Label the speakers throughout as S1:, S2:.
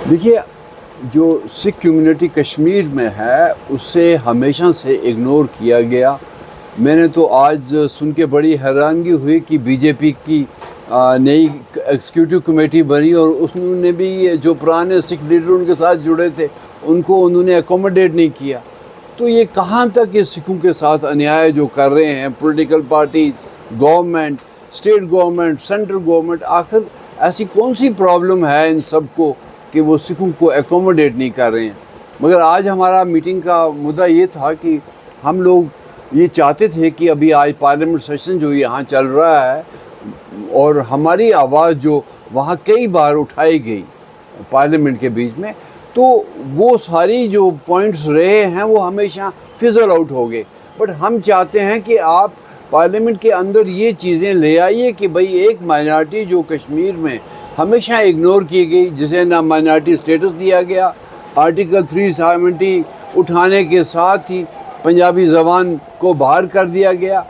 S1: देखिए, जो सिख कम्युनिटी कश्मीर में है उसे हमेशा से इग्नोर किया गया। मैंने तो आज सुन के बड़ी हैरानगी हुई कि बीजेपी की नई एग्जीक्यूटिव कमेटी बनी और उसने भी ये जो पुराने सिख लीडर उनके साथ जुड़े थे उनको उन्होंने अकोमोडेट नहीं किया। तो ये कहाँ तक ये सिखों के साथ अन्याय जो कर रहे हैं political parties, government, state government, central government, आखिर ऐसी कौन सी प्रॉब्लम है इन सबको कि वो सिखों को एकोमोडेट नहीं कर रहे हैं। मगर आज हमारा मीटिंग का मुद्दा ये था कि हम लोग ये चाहते थे कि अभी आज पार्लियामेंट सेशन जो यहाँ चल रहा है और हमारी आवाज़ जो वहाँ कई बार उठाई गई पार्लियामेंट के बीच में, तो वो सारी जो पॉइंट्स रहे हैं वो हमेशा फिजल आउट हो गए। बट हम चाहते हैं कि आप पार्लियामेंट के अंदर ये चीज़ें ले आइए कि भाई एक माइनॉरिटी जो कश्मीर में हमेशा इग्नोर की गई, जिसे ना माइनॉरिटी स्टेटस दिया गया, आर्टिकल 370 उठाने के साथ ही पंजाबी ज़बान को बाहर कर दिया गया।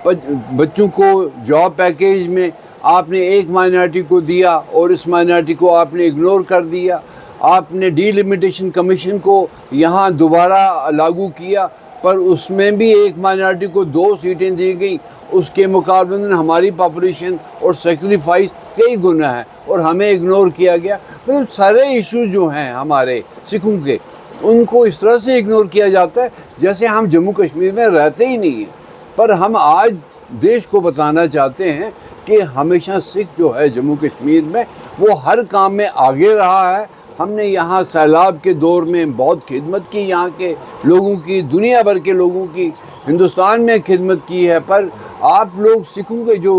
S1: बच्चों को जॉब पैकेज में आपने एक माइनॉरिटी को दिया और इस माइनॉरिटी को आपने इग्नोर कर दिया। आपने डिलिमिटेशन कमीशन को यहाँ दोबारा लागू किया पर उसमें भी एक माइनॉरिटी को 2 सीटें दी गई। उसके मुकाबले में हमारी पॉपुलेशन और सेक्रीफाइस कई गुना है और हमें इग्नोर किया गया। मतलब सारे इश्यूज जो हैं हमारे सिखों के, उनको इस तरह से इग्नोर किया जाता है जैसे हम जम्मू कश्मीर में रहते ही नहीं हैं। पर हम आज देश को बताना चाहते हैं कि हमेशा सिख जो है जम्मू कश्मीर में वो हर काम में आगे रहा है। हमने यहाँ सैलाब के दौर में बहुत खिदमत की, यहाँ के लोगों की, दुनिया भर के लोगों की, हिंदुस्तान में खिदमत की है। पर आप लोग सिखों के जो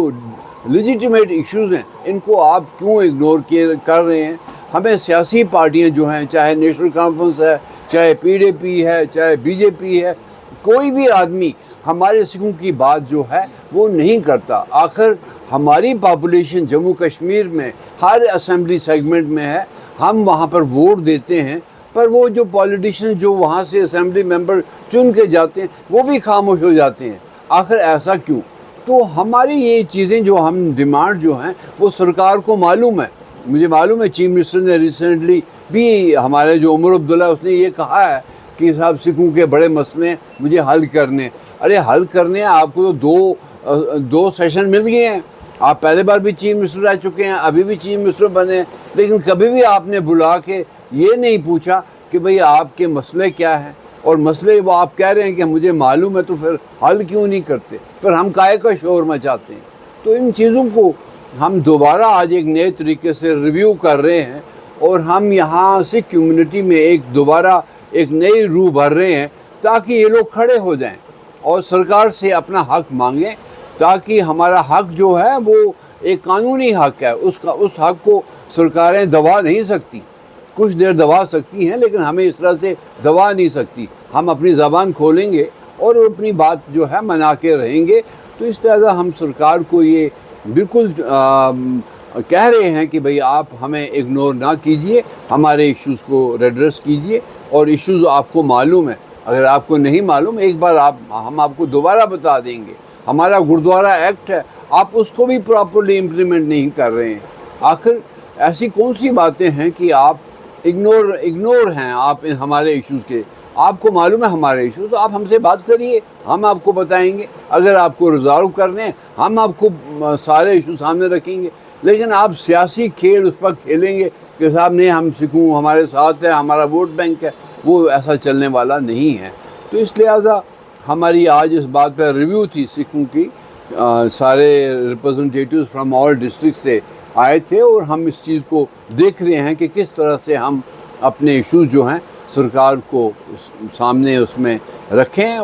S1: लेजिटिमेट इश्यूज़ हैं इनको आप क्यों इग्नोर कर रहे हैं। हमें सियासी पार्टियाँ जो हैं, चाहे नेशनल कॉन्फ्रेंस है, चाहे पीडीपी है, चाहे बीजेपी है, कोई भी आदमी हमारे सिखों की बात जो है वो नहीं करता। आखिर हमारी पॉपुलेशन जम्मू कश्मीर में हर असेंबली सेगमेंट में है, हम वहाँ पर वोट देते हैं, पर वो जो पॉलिटिशियन जो वहाँ से असेंबली मेंबर चुन के जाते हैं वो भी खामोश हो जाते हैं। आखिर ऐसा क्यों? तो हमारी ये चीज़ें जो हम डिमांड जो हैं वो सरकार को मालूम है। मुझे मालूम है चीफ मिनिस्टर ने रिसेंटली भी, हमारे जो उमर अब्दुल्ला, उसने ये कहा है कि साहब सिखों के बड़े मसले मुझे हल करने। अरे हल करने आपको तो दो सेशन मिल गए हैं। आप पहले बार भी चीफ मिनिस्टर रह चुके हैं, अभी भी चीफ मिनिस्टर बने, लेकिन कभी भी आपने बुला के ये नहीं पूछा कि भाई आपके मसले क्या हैं। और मसले वो आप कह रहे हैं कि मुझे मालूम है, तो फिर हल क्यों नहीं करते? फिर हम काहे का शोर मचाते हैं? तो इन चीज़ों को हम दोबारा आज एक नए तरीके से रिव्यू कर रहे हैं और हम यहाँ सिख कम्युनिटी में दोबारा एक नई रूह भर रहे हैं ताकि ये लोग खड़े हो जाएं और सरकार से अपना हक मांगें, ताकि हमारा हक जो है वो एक कानूनी हक है। उस हक को सरकारें दबा नहीं सकती। कुछ देर दबा सकती हैं लेकिन हमें इस तरह से दबा नहीं सकती। हम अपनी ज़बान खोलेंगे और अपनी बात जो है मना के रहेंगे। तो इस तरह हम सरकार को ये बिल्कुल कह रहे हैं कि भाई आप हमें इग्नोर ना कीजिए, हमारे इश्यूज़ को रेड्रेस कीजिए। और इश्यूज़ आपको मालूम है, अगर आपको नहीं मालूम एक बार हम आपको दोबारा बता देंगे। हमारा गुरुद्वारा एक्ट है, आप उसको भी प्रॉपरली इम्प्लीमेंट नहीं कर रहे हैं। आखिर ऐसी कौन सी बातें हैं कि आप इग्नोर हैं आप हमारे इश्यूज़ के? आपको मालूम है हमारे इश्यूज़, तो आप हमसे बात करिए, हम आपको बताएंगे। अगर आपको रिजॉल्व करने हैं हम आपको सारे इशू सामने रखेंगे। लेकिन आप सियासी खेल उस पर खेलेंगे कि साहब नहीं हम सिखों हमारे साथ है, हमारा वोट बैंक है, वो ऐसा चलने वाला नहीं है। तो इस लिहाजा हमारी आज इस बात पर रिव्यू थी सिखों की। सारे रिप्रेजेंटेटिव्स फ्रॉम ऑल डिस्ट्रिक्ट से आए थे और हम इस चीज़ को देख रहे हैं कि किस तरह से हम अपने इश्यूज़ जो हैं सरकार को सामने उसमें रखें।